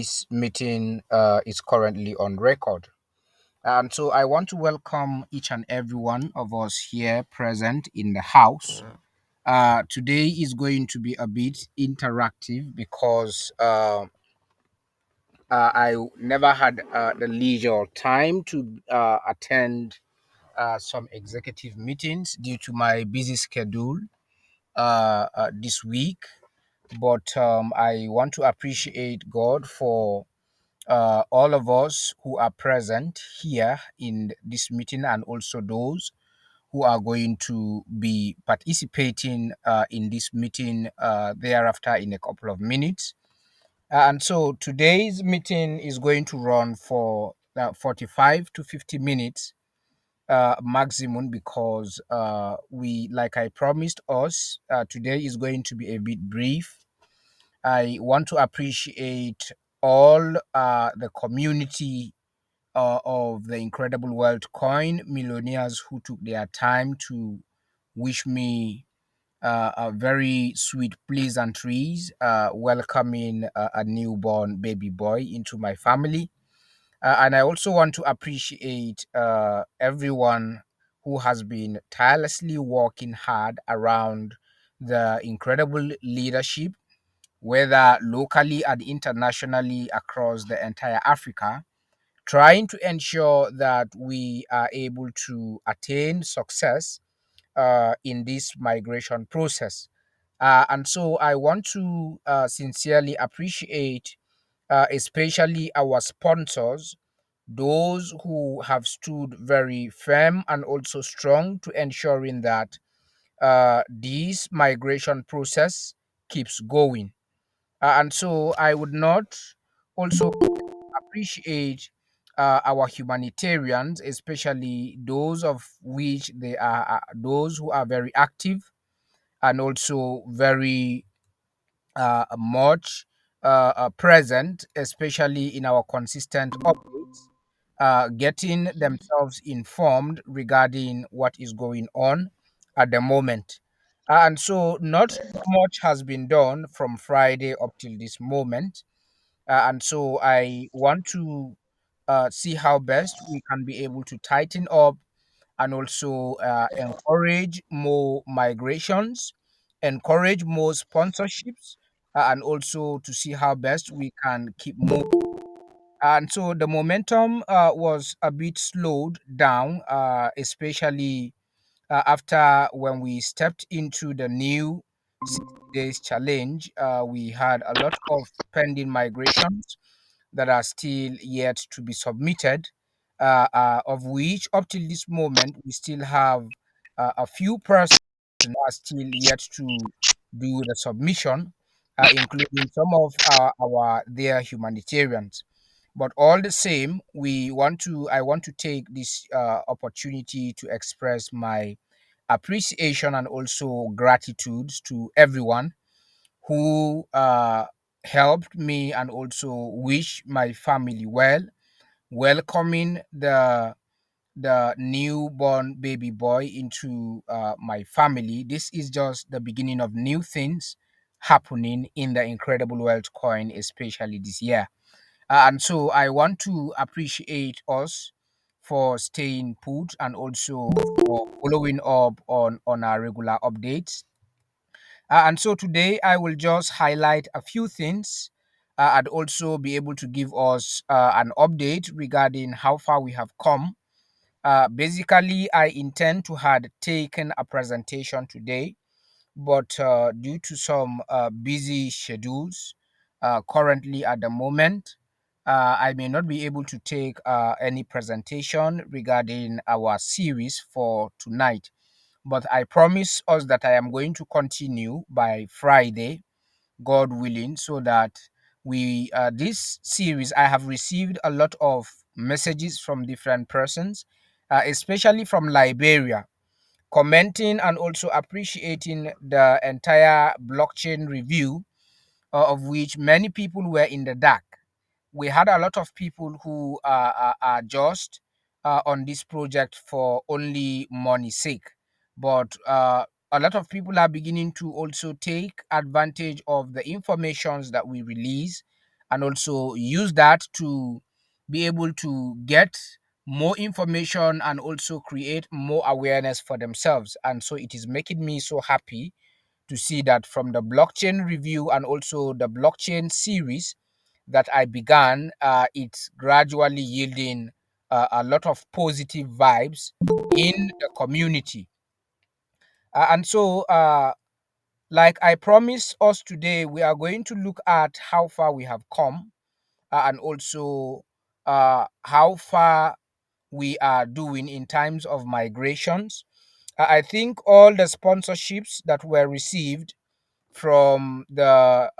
This meeting is currently on record. And so I want to welcome each and every one of us here present in the house. Today is going to be a bit interactive because I never had the leisure or time to attend some executive meetings due to my busy schedule this week. But I want to appreciate God for all of us who are present here in this meeting and also those who are going to be participating in this meeting thereafter in a couple of minutes. And so today's meeting is going to run for 45 to 50 minutes maximum because like I promised us, today is going to be a bit brief. I want to appreciate all the community of the Incredible World Coin millionaires who took their time to wish me a very sweet pleasantries, welcoming a newborn baby boy into my family. And I also want to appreciate everyone who has been tirelessly working hard around the incredible leadership, whether locally and internationally across the entire Africa, trying to ensure that we are able to attain success in this migration process. And so I want to sincerely appreciate, especially our sponsors, those who have stood very firm and also strong to ensuring that this migration process keeps going. And so I would not also appreciate our humanitarians, especially those of which they are those who are very active and also very much present, especially in our consistent updates, getting themselves informed regarding what is going on at the moment. And so, not much has been done from Friday up till this moment. And so I want to see how best we can be able to tighten up and also encourage more migrations, encourage more sponsorships, and also to see how best we can keep moving. And so the momentum was a bit slowed down, especially after when we stepped into the new 60 days challenge. We had a lot of pending migrations that are still yet to be submitted, of which up till this moment we still have a few persons who are still yet to do the submission, including some of our their humanitarians. But all the same, I want to take this opportunity to express my appreciation and also gratitude to everyone who helped me and also wish my family well, welcoming the newborn baby boy into my family. This is just the beginning of new things happening in the Incredible Wealth Coin, especially this year. And so I want to appreciate us for staying put and also for following up on our regular updates. And so today I will just highlight a few things and also be able to give us an update regarding how far we have come. Basically, I intend to had taken a presentation today, but due to some busy schedules currently at the moment, I may not be able to take any presentation regarding our series for tonight. But I promise us that I am going to continue by Friday, God willing, so that we this series I have received a lot of messages from different persons, especially from Liberia, commenting and also appreciating the entire blockchain review, of which many people were in the dark. We had a lot of people who are just on this project for only money's sake, but a lot of people are beginning to also take advantage of the informations that we release and also use that to be able to get more information and also create more awareness for themselves. And so it is making me so happy to see that from the blockchain review and also the blockchain series that I began, it's gradually yielding a lot of positive vibes in the community. And so, like I promised us today, we are going to look at how far we have come, and also how far we are doing in terms of migrations. I think all the sponsorships that were received from the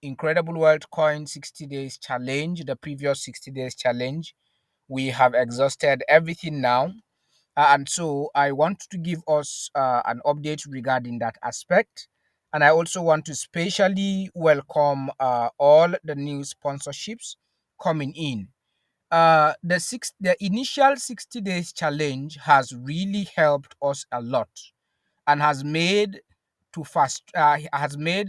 Incredible World Coin 60 Days Challenge, the previous 60 Days Challenge, we have exhausted everything now. And so I want to give us an update regarding that aspect. And I also want to specially welcome all the new sponsorships coming in. The initial 60 days challenge has really helped us a lot and has made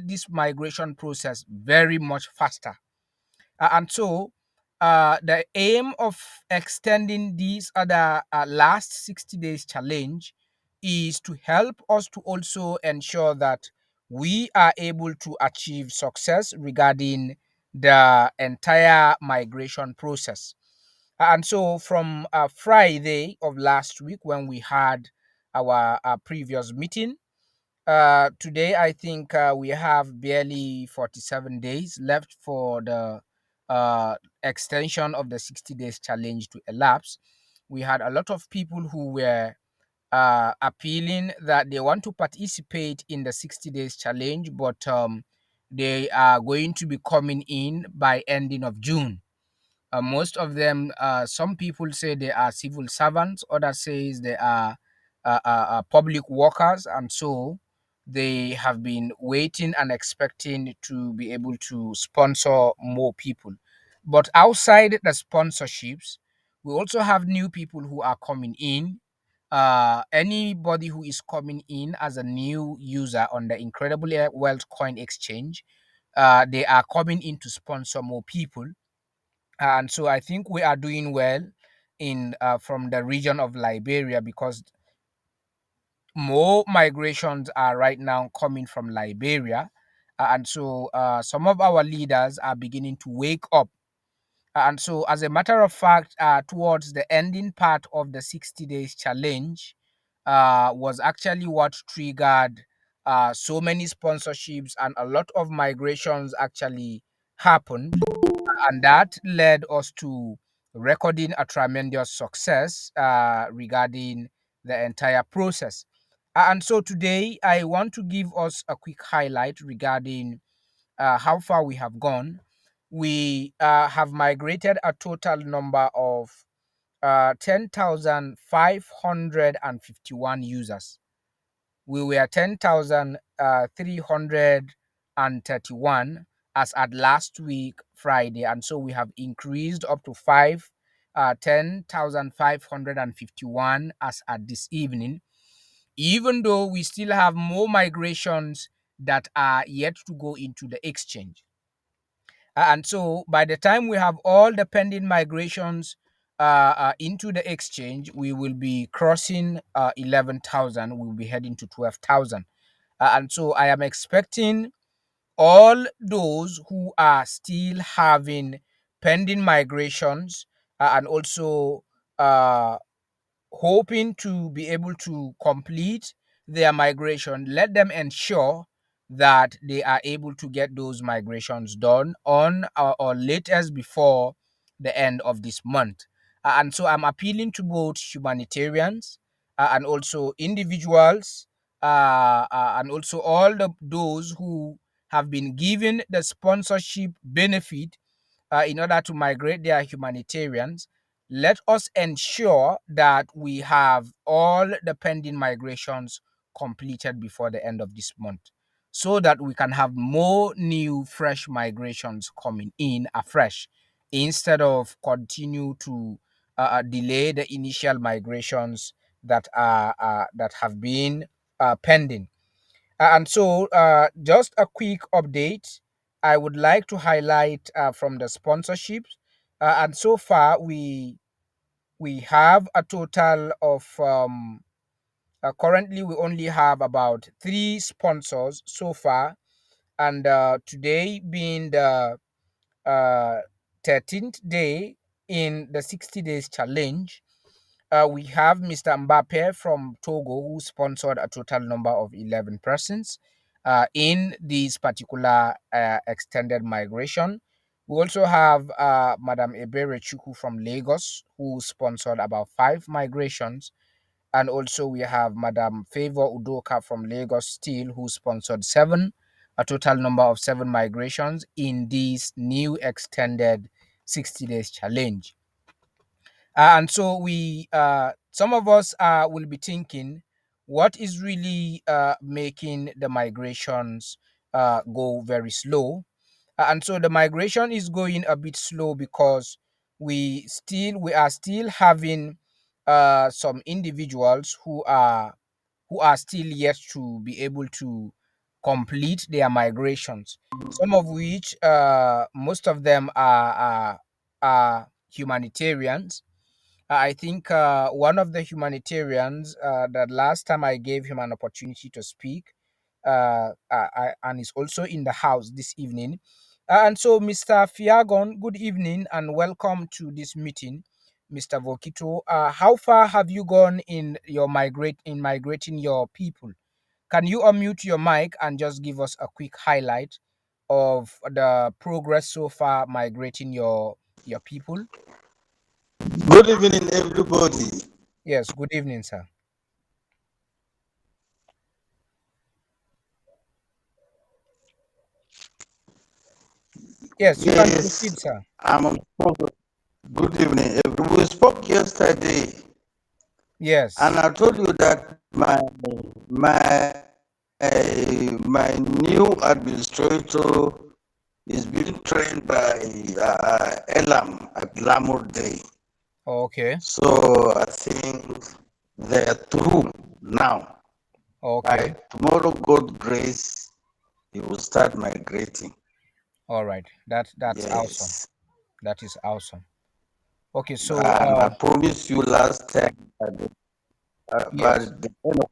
this migration process very much faster. And so the aim of extending this other last 60 days challenge is to help us to also ensure that we are able to achieve success regarding the entire migration process. And so from Friday of last week, when we had our previous meeting, today I think we have barely 47 days left for the extension of the 60 days challenge to elapse. We had a lot of people who were appealing that they want to participate in the 60 days challenge, but they are going to be coming in by ending of June. Most of them, some people say they are civil servants, others says they are public workers, and so they have been waiting and expecting to be able to sponsor more people. But outside the sponsorships, we also have new people who are coming in. Anybody who is coming in as a new user on the Incredible Wealth Coin Exchange, they are coming in to sponsor more people. And so I think we are doing well in from the region of Liberia, because more migrations are right now coming from Liberia. And so some of our leaders are beginning to wake up. And so, as a matter of fact, towards the ending part of the 60 days challenge, was actually what triggered so many sponsorships, and a lot of migrations actually happened, and that led us to recording a tremendous success regarding the entire process. And so today I want to give us a quick highlight regarding how far we have gone. We have migrated a total number of 10,551 users. We were 10,331 as at last week Friday, and so we have increased up to 10,551 as at this evening, even though we still have more migrations that are yet to go into the exchange. And so by the time we have all the pending migrations into the exchange, we will be crossing 11,000. We'll be heading to 12,000. And so I am expecting all those who are still having pending migrations and also uh, hoping to be able to complete their migration, let them ensure that they are able to get those migrations done on or latest before the end of this month. And so I'm appealing to both humanitarians and also individuals, and also all those who have been given the sponsorship benefit in order to migrate their humanitarians. Let us ensure that we have all the pending migrations completed before the end of this month, so that we can have more new fresh migrations coming in afresh, instead of continue to delay the initial migrations that have been pending. And so just a quick update. I would like to highlight from the sponsorships, and so far we have a total of currently we only have about 3 sponsors so far, and today being the uh, 13th day in the 60 days challenge. We have Mr. Mbappe from Togo, who sponsored a total number of 11 persons in this particular extended migration. We also have Madam Ebere Chuku from Lagos, who sponsored about 5 migrations. And also we have Madam Favor Udoka from Lagos Steel, who sponsored 7, a total number of 7 migrations in this new extended 60 days challenge. And so some of us will be thinking, what is really making the migrations go very slow? And so the migration is going a bit slow because we are still having some individuals who are still yet to be able to complete their migrations. Some of which most of them are humanitarians. I think one of the humanitarians, the last time I gave him an opportunity to speak, and is also in the house this evening. And so, Mr. Fiagon, good evening and welcome to this meeting. Mr. Vokito, how far have you gone in your migrating your people? Can you unmute your mic and just give us a quick highlight of the progress so far migrating your people? Good evening, everybody. Yes, good evening, sir. Yes, you can Yes, proceed, sir. I'm on progress. Good evening, everyone. We spoke yesterday, and Yes. I told you that my my new administrator is being trained by Elam at Lamur Day. Okay. So I think they are through now. By Okay. tomorrow, God grace, he will start migrating. All right. That's awesome. Yes. That is awesome. Okay. So And I promised you last time that by yes. the end of,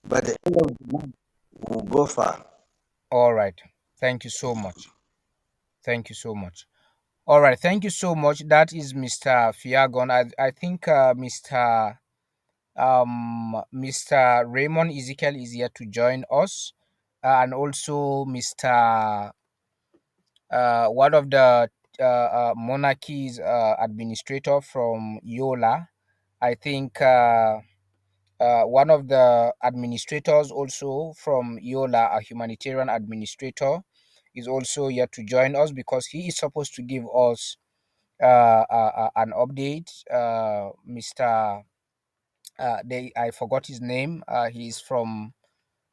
by the end of the month, we'll go far. All right. Thank you so much. Thank you so much. All right. Thank you so much. That is Mr. Fiagon. I think Mr. Raymond Ezekiel is here to join us, and also Mr. One of the monarchies administrator from Yola. I think one of the administrators also from Yola, a humanitarian administrator, is also here to join us because he is supposed to give us an update. Mr. I forgot his name. He is from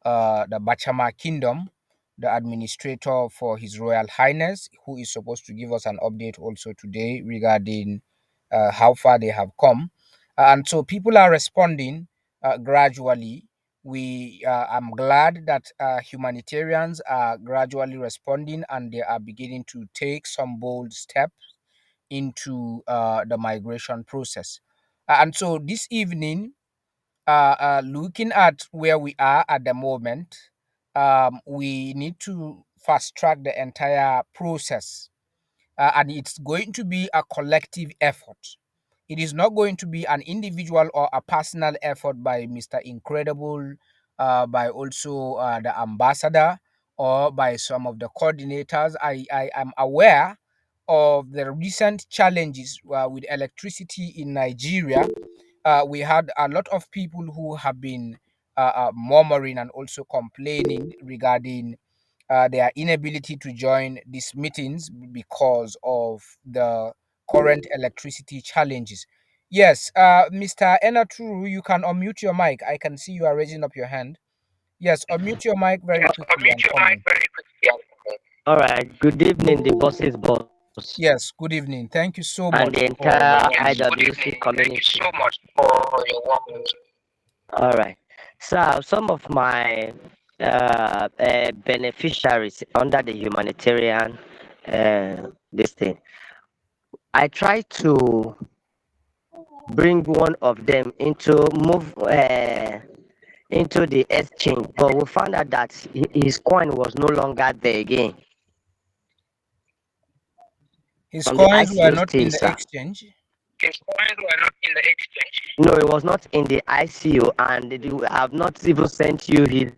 the Bachama Kingdom, the administrator for His Royal Highness, who is supposed to give us an update also today regarding how far they have come. And so people are responding gradually. I'm glad that humanitarians are gradually responding and they are beginning to take some bold steps into the migration process. And so this evening, looking at where we are at the moment, we need to fast track the entire process, and it's going to be a collective effort. It is not going to be an individual or a personal effort by Mr. Incredible, by also the ambassador, or by some of the coordinators. I am aware of the recent challenges with electricity in Nigeria. We had a lot of people who have been murmuring and also complaining regarding their inability to join these meetings because of the current electricity challenges. Yes, Mr. Enaturu, you can unmute your mic. I can see you are raising up your hand. Yes, unmute your mic very quickly and come in. All right. Good evening, the boss's boss Yes, good evening. Thank you so and much the for your entire warm IWC community. All right. So some of my beneficiaries under the humanitarian this thing. I tried to bring one of them into move into the exchange, but we found out that his coin was no longer there again His from the coins were ICO not in stage, the sir. exchange. His coins were not in the exchange. No, it was not in the ICO, and they have not even sent you his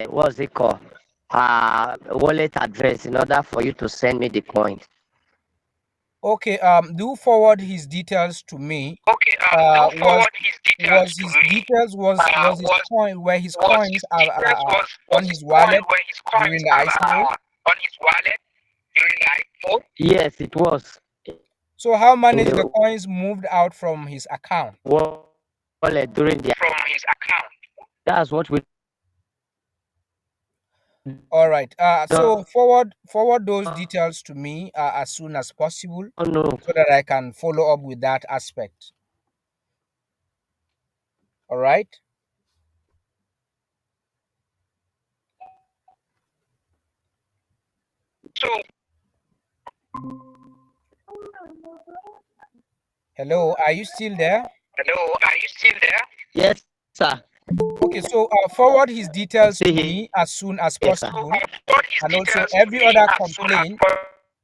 what's it called? Wallet address in order for you to send me the coin. Okay, do forward his details to me. Okay, do Uh, was forward his details was to his me. details was his Was coin where his was his coins are details on was his his coin wallet where his coins during the are ICO? on his wallet during the IPO? Yes, it was So how in many the the coins moved out from his account? wallet during the from his account. That's what we All right. So don't forward those details to me as soon as possible, know. so that I can follow up with that aspect. All right. So Hello, are you still there? hello, are you still there? Yes, sir. Okay, so forward his details to See me as soon as here, sir. possible, Forward his and also details to every me other as soon as complaint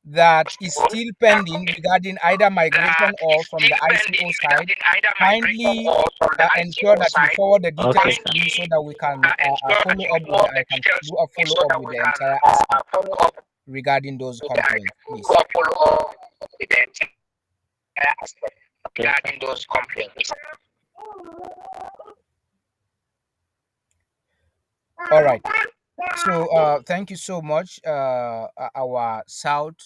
that is possible. still pending regarding either migration That is or from the still pending ICO side. regarding either migration Kindly or from the ensure ICO that you side. forward the Okay, details sir. to me, so that we can Ensure that follow you up with forward the I can details do a to me follow so up that with we the can entire aspect follow up regarding those with the complaints, please. follow up with the entire aspect regarding those complaints. All right. So thank you so much, our South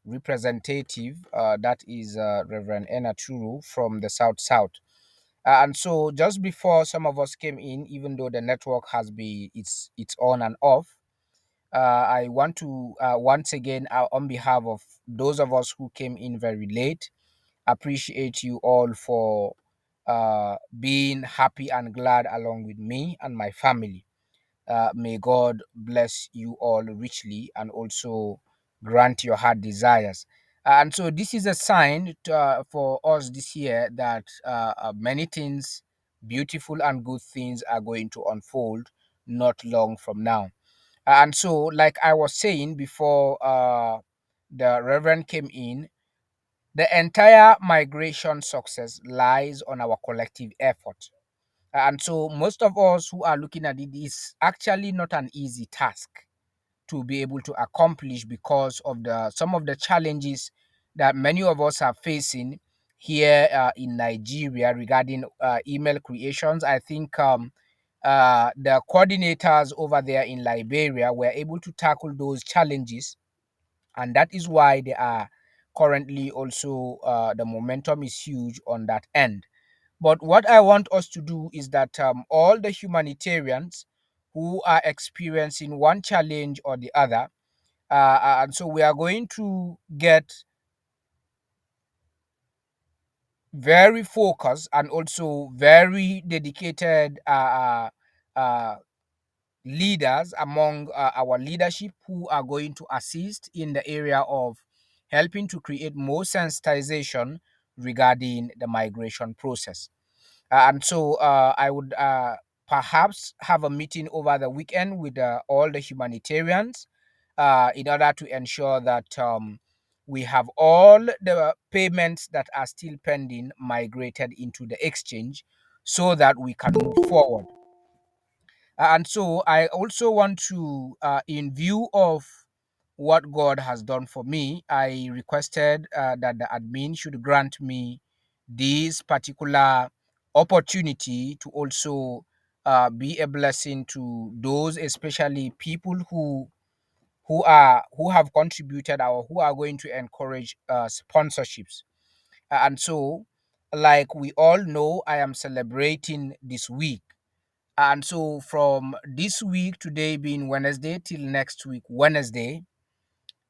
representative, that is Reverend Enaturu from the South. And so just before some of us came in, even though the network has been it's on and off, I want to once again, on behalf of those of us who came in very late, appreciate you all for being happy and glad along with me and my family. May God bless you all richly and also grant your heart desires. And so this is a sign for us this year that many things, beautiful and good things, are going to unfold not long from now. And so, like I was saying before, the Reverend came in, the entire migration success lies on our collective effort. And so, most of us who are looking at it, is actually not an easy task to be able to accomplish, because of the some of the challenges that many of us are facing here in Nigeria regarding email creations. I think the coordinators over there in Liberia were able to tackle those challenges, and that is why they are currently also the momentum is huge on that end. But what I want us to do is that all the humanitarians who are experiencing one challenge or the other, and so we are going to get very focused and also very dedicated leaders among our leadership, who are going to assist in the area of helping to create more sensitization regarding the migration process. And so I would perhaps have a meeting over the weekend with all the humanitarians in order to ensure that we have all the payments that are still pending migrated into the exchange, so that we can move forward. And so I also want to, in view of what God has done for me, I requested that the admin should grant me this particular opportunity to also be a blessing to those, especially people who have contributed or who are going to encourage sponsorships. And so, like we all know, I am celebrating this week. And so, from this week, today being Wednesday, till next week, Wednesday,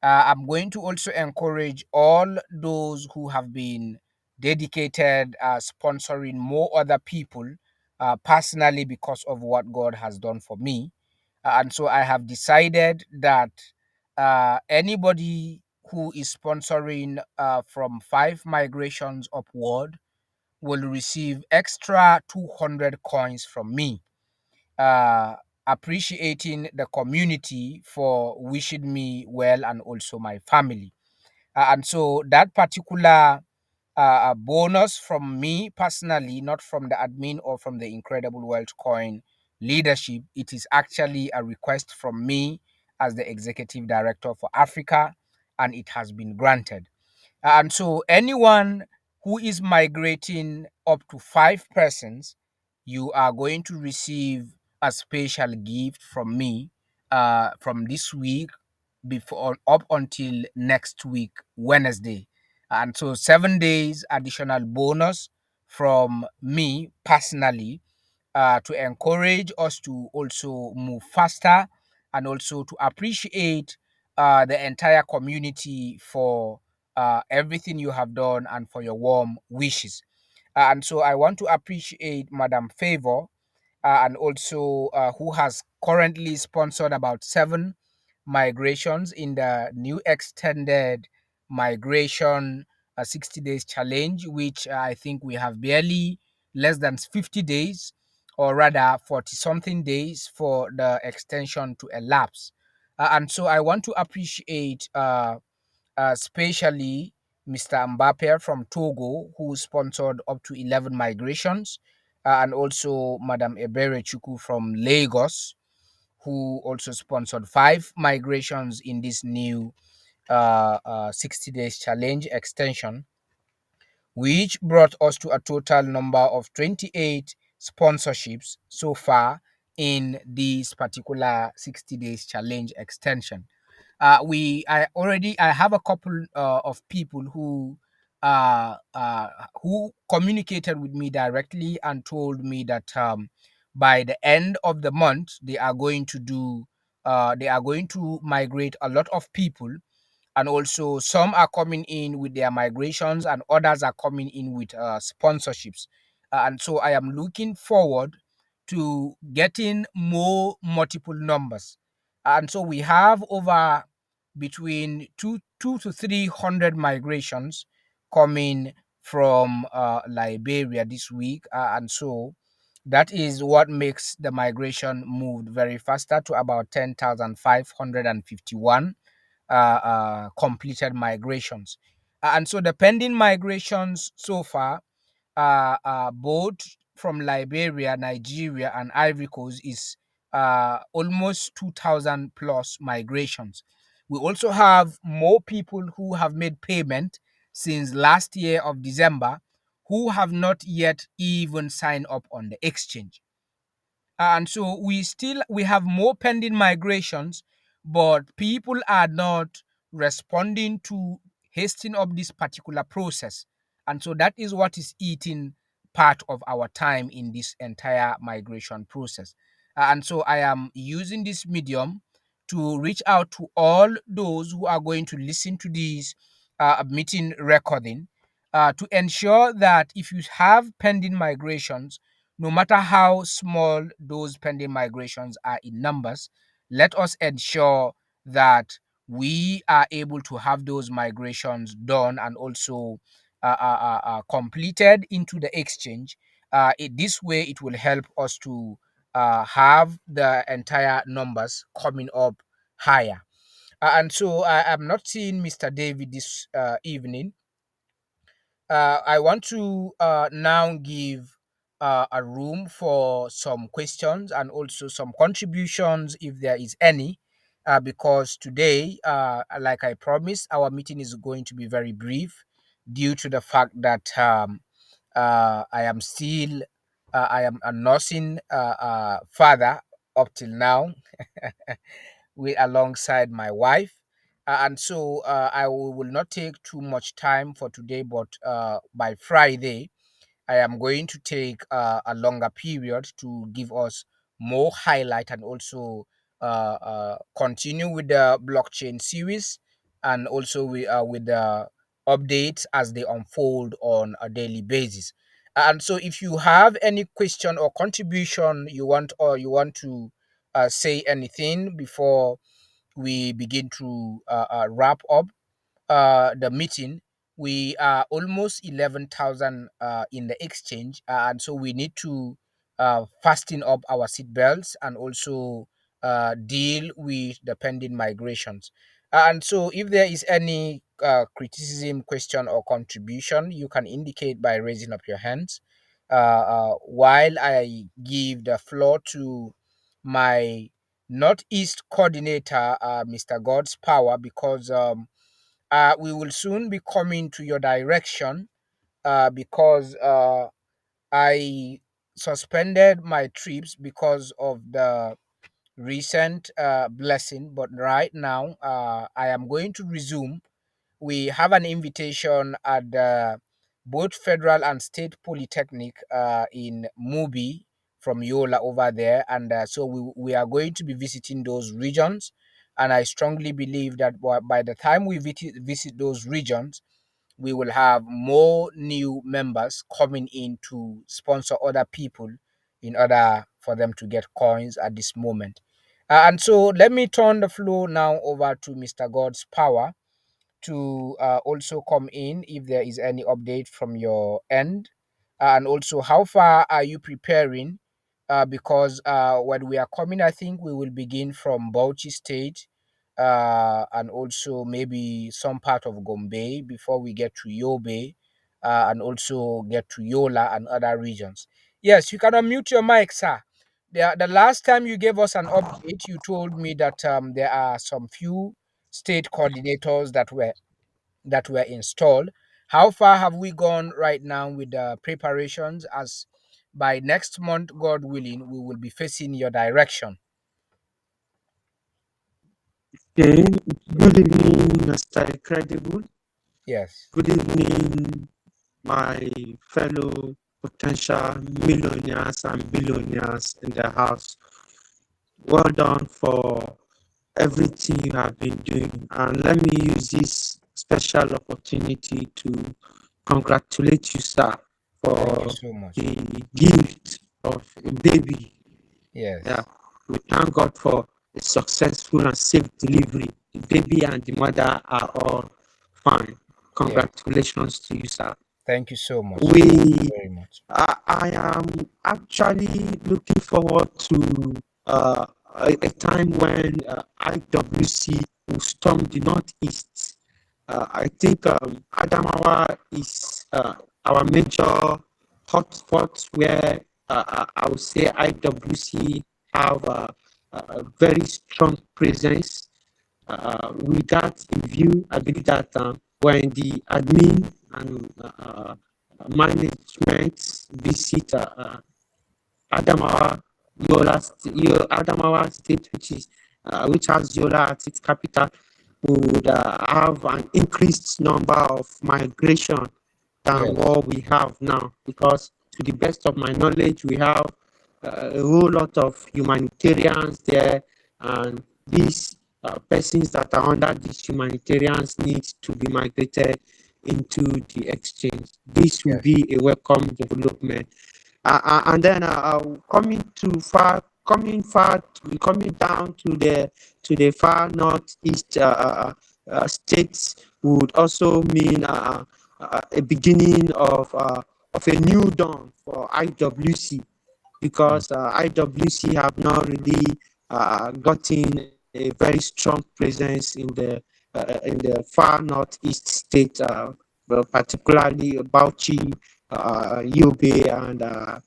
I'm going to also encourage all those who have been dedicated sponsoring more other people personally because of what God has done for me. And so I have decided that anybody who is sponsoring from 5 migrations upward will receive extra 200 coins from me, uh, appreciating the community for wishing me well and also my family. And so that particular bonus from me personally, not from the admin or from the Incredible Wealth Coin leadership, it is actually a request from me as the executive director for Africa, and it has been granted. And so anyone who is migrating up to 5 persons, you are going to receive a special gift from me from this week before up until next week, Wednesday. And so 7 days additional bonus from me personally to encourage us to also move faster and also to appreciate the entire community for everything you have done and for your warm wishes. And so I want to appreciate Madam Favor and also who has currently sponsored about 7 migrations in the new extended migration 60 days challenge, which I think we have barely less than 50 days, or rather 40 something days for the extension to elapse. And so I want to appreciate especially Mr. Mbappe from Togo, who sponsored up to 11 migrations, and also Madam Ebere Chuku from Lagos, who also sponsored 5 migrations in this new 60 days challenge extension, which brought us to a total number of 28 sponsorships so far in this particular 60 days challenge extension. I have a couple of people who communicated with me directly and told me that by the end of the month they are going to migrate a lot of people, and also some are coming in with their migrations and others are coming in with sponsorships. And so I am looking forward to getting more multiple numbers. And so we have over between two to 300 migrations coming from Liberia this week. And so that is what makes the migration move very faster to about 10,551 completed migrations. And so the pending migrations so far, both from Liberia, Nigeria, and Ivory Coast, is almost 2,000 plus migrations. We also have more people who have made payment since last year of December who have not yet even signed up on the exchange. And so we have more pending migrations, but people are not responding to hasten up this particular process. And so that is what is eating part of our time in this entire migration process. And so I am using this medium to reach out to all those who are going to listen to this meeting recording, to ensure that if you have pending migrations, no matter how small those pending migrations are in numbers, let us ensure that we are able to have those migrations done and also completed into the exchange. This way, it will help us to have the entire numbers coming up higher. And so I am not seeing Mr. David this evening. I want to now give a room for some questions and also some contributions if there is any, because today, like I promised, our meeting is going to be very brief due to the fact that I am a nursing father up till now with alongside my wife. And so I will not take too much time for today, but by Friday, I am going to take a longer period to give us more highlight and also continue with the blockchain series, and also with the updates as they unfold on a daily basis. And so, if you have any question or contribution you want, or you want to say anything before we begin to wrap up the meeting, we are almost 11,000 in the exchange, and so we need to fasten up our seatbelts and also deal with the pending migrations. And so, if there is any criticism, question, or contribution, you can indicate by raising up your hands. While I give the floor to my Northeast coordinator, Mr. God's Power, because we will soon be coming to your direction because I suspended my trips because of the recent blessing. But right now, I am going to resume. We have an invitation at both federal and state polytechnic in Mubi from Yola over there, and so we are going to be visiting those regions. And I strongly believe that by the time we visit those regions, we will have more new members coming in to sponsor other people in order for them to get coins at this moment. And so let me turn the floor now over to Mr. God's Power to also come in if there is any update from your end, and also how far are you preparing, because when we are coming, I think we will begin from Bauchi State, and also maybe some part of Gombe before we get to Yobe, and also get to Yola and other regions. Yes, you can unmute your mic, sir. The last time you gave us an update, you told me that there are some few state coordinators that were installed. How far have we gone right now with the preparations? As by next month, God willing, we will be facing your direction. Okay. Good evening, Mr. Incredible. Yes. Good evening, my fellow potential millionaires and billionaires in the house. Well done for everything you have been doing. And let me use this special opportunity to congratulate you, sir, Thank for you so much. the gift of a baby. Yes. Yeah. We thank God for a successful and safe delivery. The baby and the mother are all fine. Congratulations to you, sir. Thank you so much. Thank you very much. I am actually looking forward to a time when IWC will storm the Northeast. I think Adamawa is our major hotspot where I would say IWC have a very strong presence. With that in view, I believe that when the admin and management visit Adamawa, Adamawa State, which has Yola as its capital, would have an increased number of migration than what we have now. Because to the best of my knowledge, we have a whole lot of humanitarians there, and these persons that are under these humanitarians need to be migrated into the exchange. This will be a welcome development. And then coming down to the far northeast states would also mean a beginning of a new dawn for IWC, because IWC have not really gotten a very strong presence in the far northeast state, particularly Bauchi, Yobe,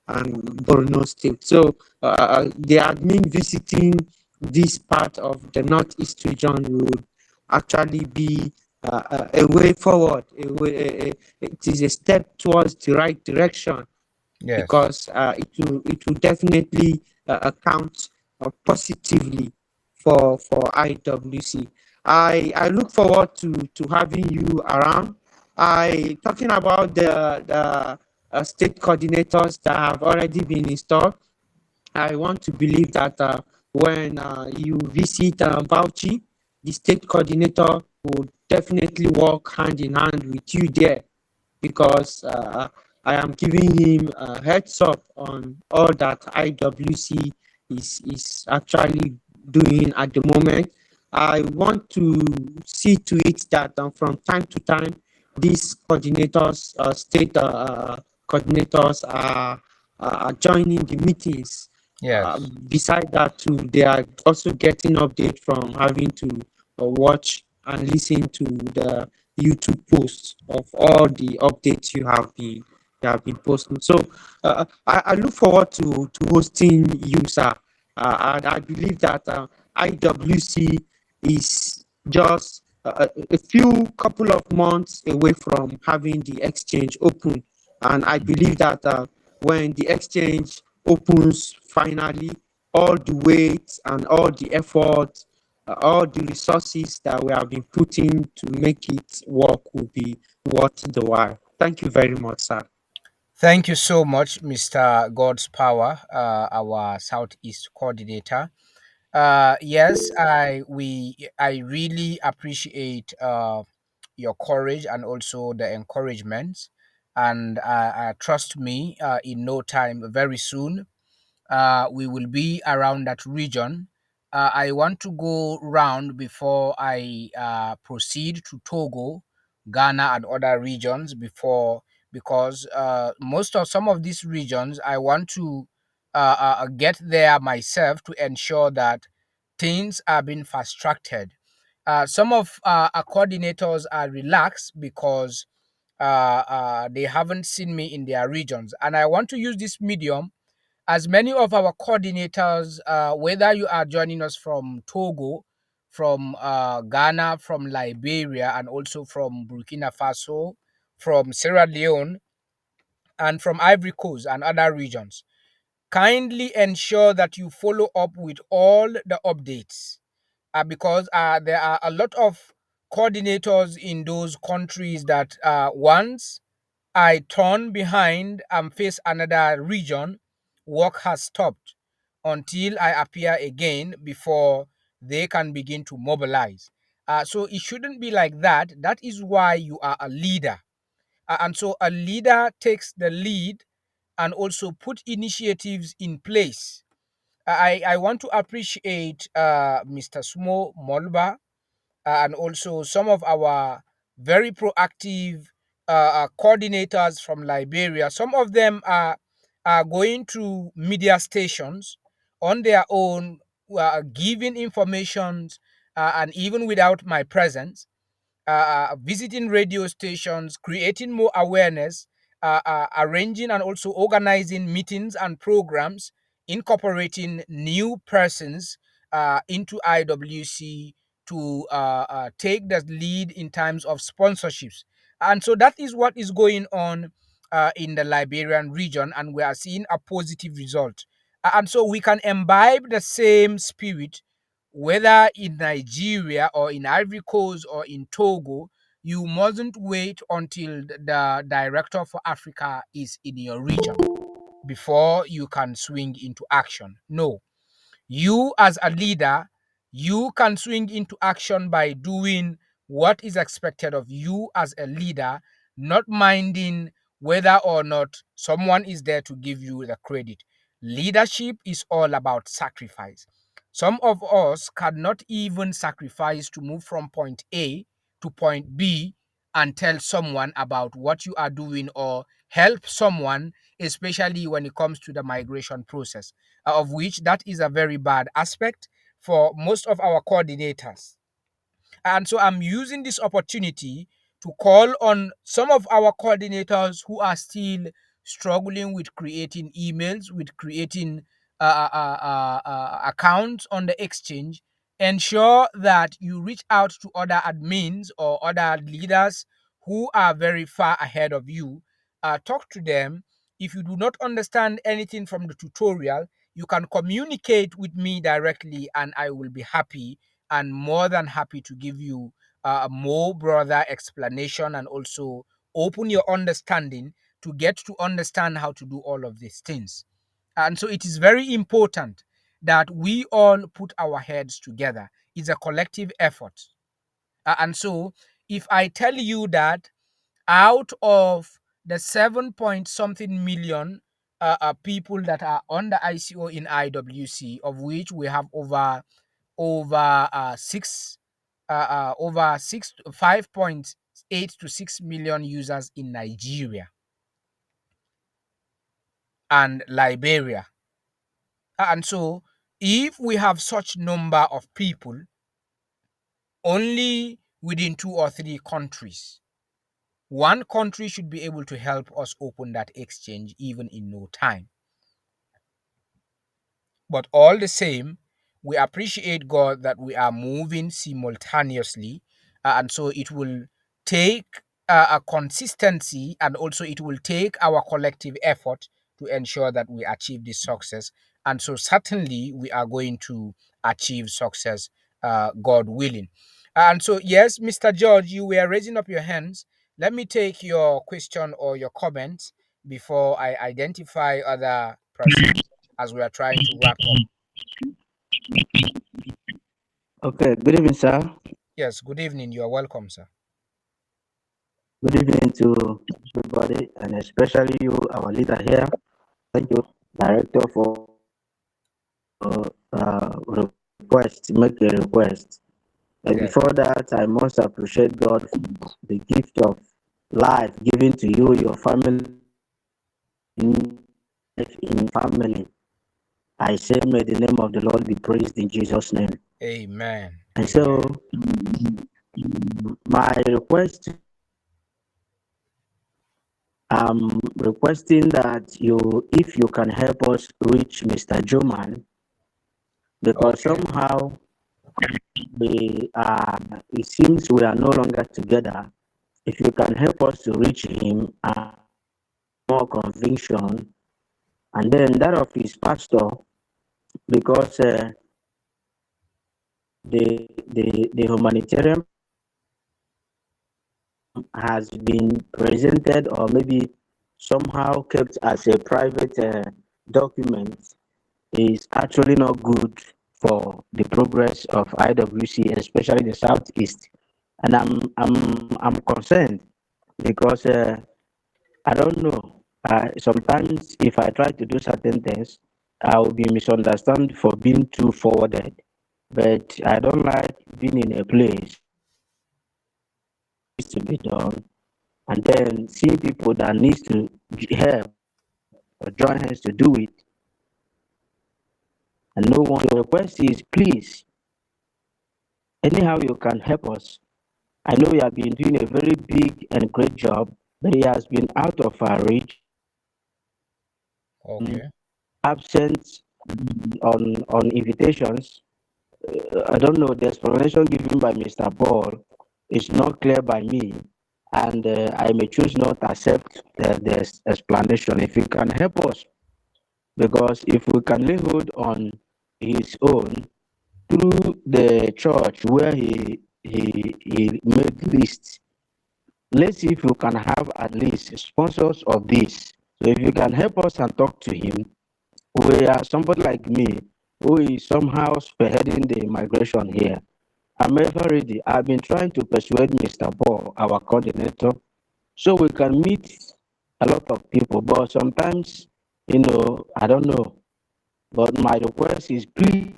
and Borno State. So the admin visiting this part of the northeast region would actually be a way forward. It is a step towards the right direction, because it will definitely account positively for IWC. I look forward to having you around. Talking about the state coordinators that have already been installed, I want to believe that when you visit Bauchi, the state coordinator would definitely work hand in hand with you there, because I am giving him a heads up on all that IWC is actually doing at the moment. I want to see to it that from time to time, these coordinators, state coordinators, are joining the meetings. Yes. Beside that, too, they are also getting update from having to watch and listen to the YouTube posts of all the updates you have been posting. So I look forward to hosting you, sir. And I believe that IWC is just a few couple of months away from having the exchange open, and I believe that when the exchange opens finally, all the weight and all the effort, all the resources that we have been putting to make it work will be worth the while. Thank you very much, sir. Thank you so much, Mr. God's Power, our Southeast coordinator. Yes, I really appreciate your courage and also the encouragement. And trust me, in no time, very soon, we will be around that region. I want to go round before I proceed to Togo, Ghana, and other regions before, because most of some of these regions I want to get there myself to ensure that things are being fast tracked. Some of our coordinators are relaxed because they haven't seen me in their regions, and I want to use this medium as many of our coordinators, whether you are joining us from Togo, from Ghana, from Liberia, and also from Burkina Faso, from Sierra Leone, and from Ivory Coast and other regions, kindly ensure that you follow up with all the updates, because there are a lot of coordinators in those countries that once I turn behind and face another region, work has stopped until I appear again before they can begin to mobilize. So it shouldn't be like that. That is why you are a leader. And so a leader takes the lead and also put initiatives in place. I want to appreciate Mr. Smo Molba, and also some of our very proactive coordinators from Liberia. Some of them are going to media stations on their own, giving information, and even without my presence, visiting radio stations, creating more awareness, arranging and also organizing meetings and programs, incorporating new persons into IWC to take the lead in terms of sponsorships. And so that is what is going on in the Liberian region, and we are seeing a positive result. And so we can imbibe the same spirit whether in Nigeria or in Ivory Coast or in Togo. You mustn't wait until the director for Africa is in your region before you can swing into action. No, you as a leader, you can swing into action by doing what is expected of you as a leader, not minding whether or not someone is there to give you the credit. Leadership is all about sacrifice. Some of us cannot even sacrifice to move from point A to point B and tell someone about what you are doing or help someone, especially when it comes to the migration process, of which that is a very bad aspect for most of our coordinators. And so I'm using this opportunity to call on some of our coordinators who are still struggling with creating emails, with creating accounts on the exchange. Ensure that you reach out to other admins or other leaders who are very far ahead of you. Talk to them. If you do not understand anything from the tutorial, you can communicate with me directly, and I will be happy and more than happy to give you a more broader explanation and also open your understanding to get to understand how to do all of these things. And so it is very important that we all put our heads together. It's a collective effort. And so if I tell you that out of the 7 point something million people that are on the ICO in IWC, of which we have over 5.8 to 6 million users in Nigeria and Liberia. And so if we have such number of people only within 2 or 3 countries, one country should be able to help us open that exchange even in no time. But all the same, we appreciate God that we are moving simultaneously. And so it will take a consistency, and also it will take our collective effort to ensure that we achieve this success. And so certainly we are going to achieve success, God willing. And so, yes, Mr. George, you were raising up your hands. Let me take your question or your comment before I identify other persons as we are trying to wrap up. Okay, good evening, sir. Yes, good evening. You are welcome, sir. Good evening to everybody, and especially you, our leader here. Thank you, Director, for request, make a request. And Yes. before that, I must appreciate God for the gift of life given to you, your family, in family. I say, may the name of the Lord be praised in Jesus' name. Amen. And so, my request, I'm requesting that if you can help us reach Mr. Joman, because somehow it seems we are no longer together. If you can help us to reach him, more conviction, and then that of his pastor, because the humanitarian has been presented or maybe somehow kept as a private document is actually not good for the progress of IWC, especially the Southeast. And I'm concerned because I don't know. Sometimes if I try to do certain things, I will be misunderstood for being too forwarded. But I don't like being in a place to be done and then seeing people that needs to help or join hands to do it, and no one. The request is, please, anyhow you can help us. I know you have been doing a very big and great job, but it has been out of our reach. Okay. Absent on invitations. I don't know. The explanation given by Mr. Paul is not clear by me, and I may choose not to accept the explanation. If you can help us, because if we can lay hold on his own through the church where he made lists, let's see if we can have at least sponsors of this. So if you can help us and talk to him, where somebody like me who is somehow spearheading the migration here, I'm ever ready. I've been trying to persuade Mr. Paul, our coordinator, so we can meet a lot of people. But sometimes, I don't know. But my request is please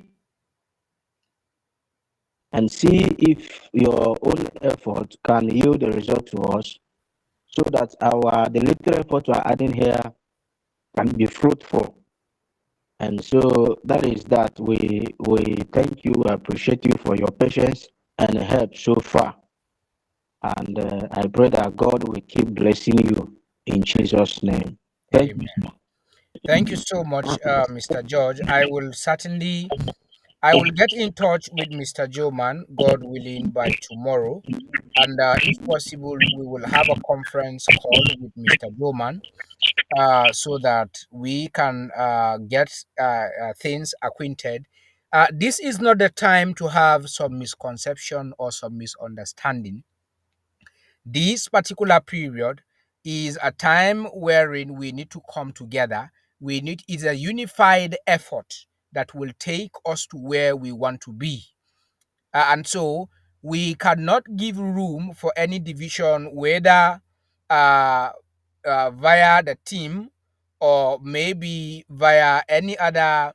and see if your own effort can yield the result to us so that the little effort we're adding here can be fruitful. And so that is that. We thank you, appreciate you for your patience and help so far. And I pray that God will keep blessing you in Jesus' name. Thank Amen. you. Thank you so much, Mr. George. I will get in touch with Mr. Joman, God willing, by tomorrow. And if possible, we will have a conference call with Mr. Joman so that we can get things acquainted. This is not the time to have some misconception or some misunderstanding. This particular period is a time wherein we need to come together. It's a unified effort that will take us to where we want to be. And so we cannot give room for any division, whether uh, via the team or maybe via any other,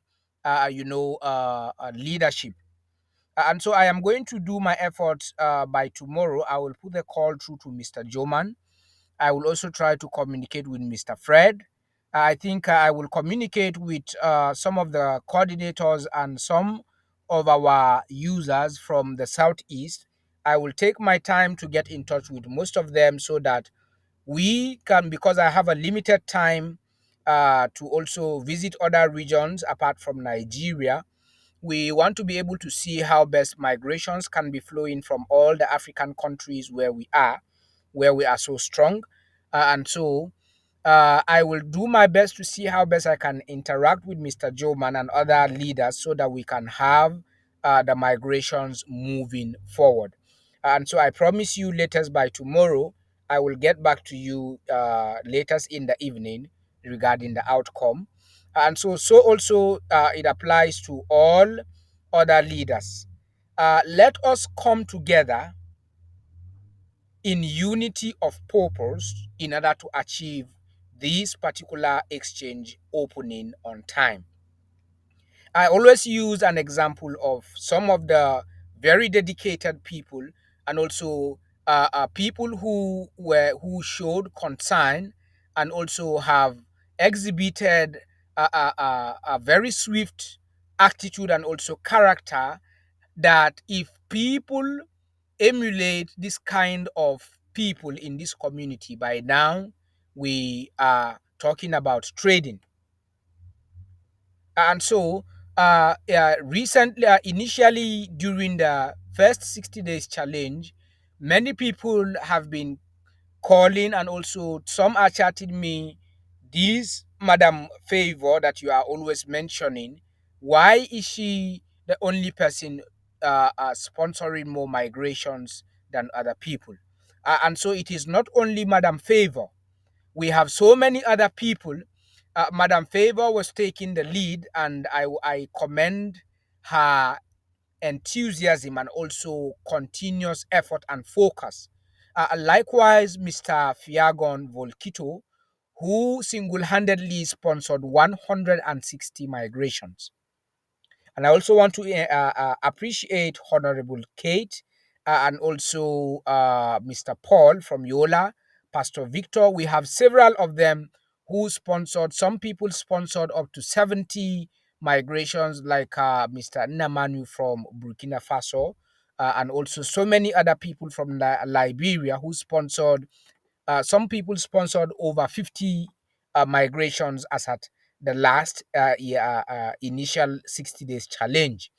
leadership. And so I am going to do my efforts by tomorrow. I will put the call through to Mr. Joman. I will also try to communicate with Mr. Fred. I think I will communicate with some of the coordinators and some of our users from the Southeast. I will take my time to get in touch with most of them so that we can, because I have a limited time to also visit other regions apart from Nigeria. We want to be able to see how best migrations can be flowing from all the African countries where we are so strong. And so I will do my best to see how best I can interact with Mr. Joman and other leaders so that we can have the migrations moving forward. And so I promise you, latest by tomorrow, I will get back to you latest in the evening regarding the outcome. And so also it applies to all other leaders. Let us come together in unity of purpose in order to achieve this particular exchange opening on time. I always use an example of some of the very dedicated people and also people who showed concern and also have exhibited a very swift attitude and also character, that if people emulate this kind of people in this community, by now we are talking about trading. And so recently, initially during the first 60 days challenge, many people have been calling and also some are chatting me, this Madam Favor that you are always mentioning, why is she the only person sponsoring more migrations than other people? And so it is not only Madam Favor. We have so many other people. Madam Favor was taking the lead, and I commend her enthusiasm and also continuous effort and focus. Likewise, Mr. Fiagon Volkito, who single handedly sponsored 160 migrations. And I also want to appreciate Honorable Kate and also Mr. Paul from Yola, Pastor Victor. We have several of them who sponsored, some people sponsored up to 70 migrations, like Mr. Nnamanu from Burkina Faso, and also so many other people from Liberia who sponsored. Some people sponsored over 50 migrations as at the last initial 60 days challenge.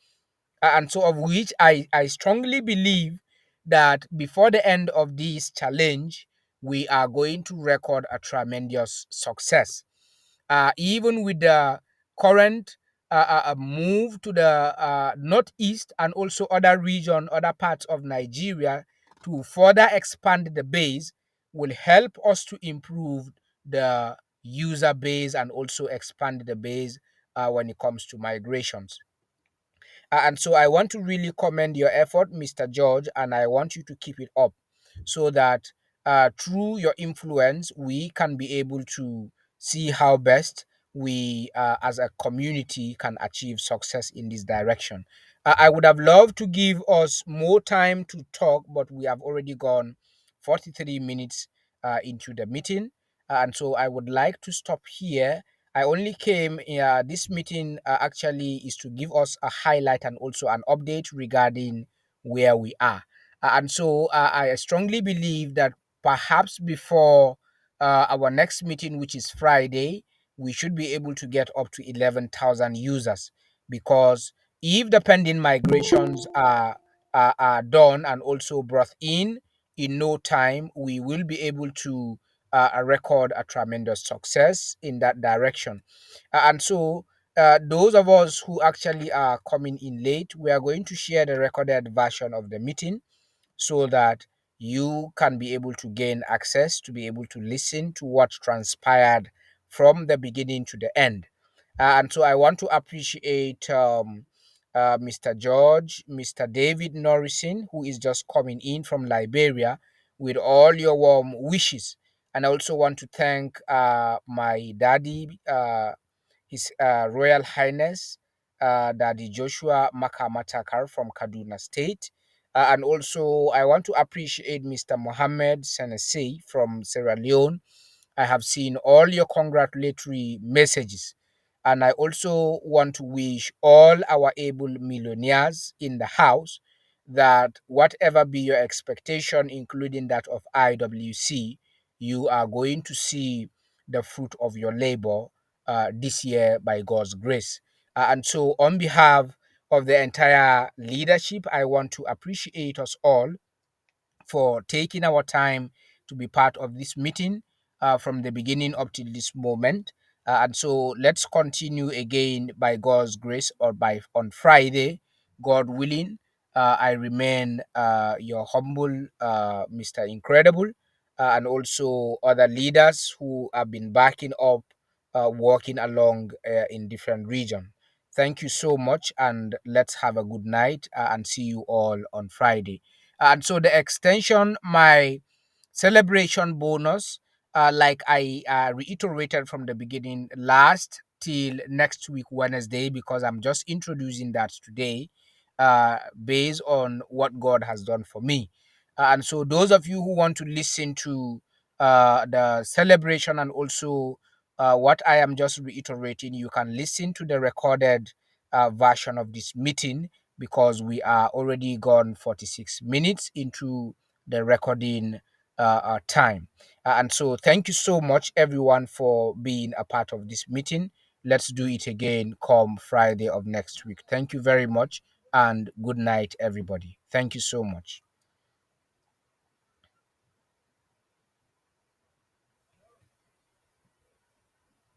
And so, of which I strongly believe that before the end of this challenge, we are going to record a tremendous success. Even with the current move to the northeast and also other region, other parts of Nigeria, to further expand the base will help us to improve the user base and also expand the base when it comes to migrations. And so I want to really commend your effort, Mr. George, and I want you to keep it up so that through your influence, we can be able to see how best we, as a community, can achieve success in this direction. I would have loved to give us more time to talk, but we have already gone 43 minutes into the meeting. And so I would like to stop here. I only came, this meeting actually is to give us a highlight and also an update regarding where we are. And so I strongly believe that perhaps before our next meeting, which is Friday, we should be able to get up to 11,000 users, because if the pending migrations are done and also brought in no time, we will be able to record a tremendous success in that direction. And so, those of us who actually are coming in late, we are going to share the recorded version of the meeting so that you can be able to gain access to be able to listen to what transpired from the beginning to the end. And so I want to appreciate Mr. George, Mr. David Norrison, who is just coming in from Liberia, with all your warm wishes. And I also want to thank my daddy, His Royal Highness Daddy Joshua Makamatakar from Kaduna State. And also, I want to appreciate Mr. Mohammed Senesi from Sierra Leone. I have seen all your congratulatory messages. And I also want to wish all our able millionaires in the house that whatever be your expectation, including that of IWC, you are going to see the fruit of your labor this year by God's grace. And so, on behalf of the entire leadership, I want to appreciate us all for taking our time to be part of this meeting from the beginning up till this moment. And so let's continue again by God's grace or by on Friday, God willing. I remain your humble Mr. Incredible and also other leaders who have been backing up, working along in different regions. Thank you so much, and let's have a good night and see you all on Friday. And so the extension, my celebration bonus, like I reiterated from the beginning, last till next week, Wednesday, because I'm just introducing that today, based on what God has done for me. And so those of you who want to listen to the celebration and also what I am just reiterating, you can listen to the recorded version of this meeting because we are already gone 46 minutes into the recording time. And so, thank you so much, everyone, for being a part of this meeting. Let's do it again come Friday of next week. Thank you very much, and good night, everybody. Thank you so much.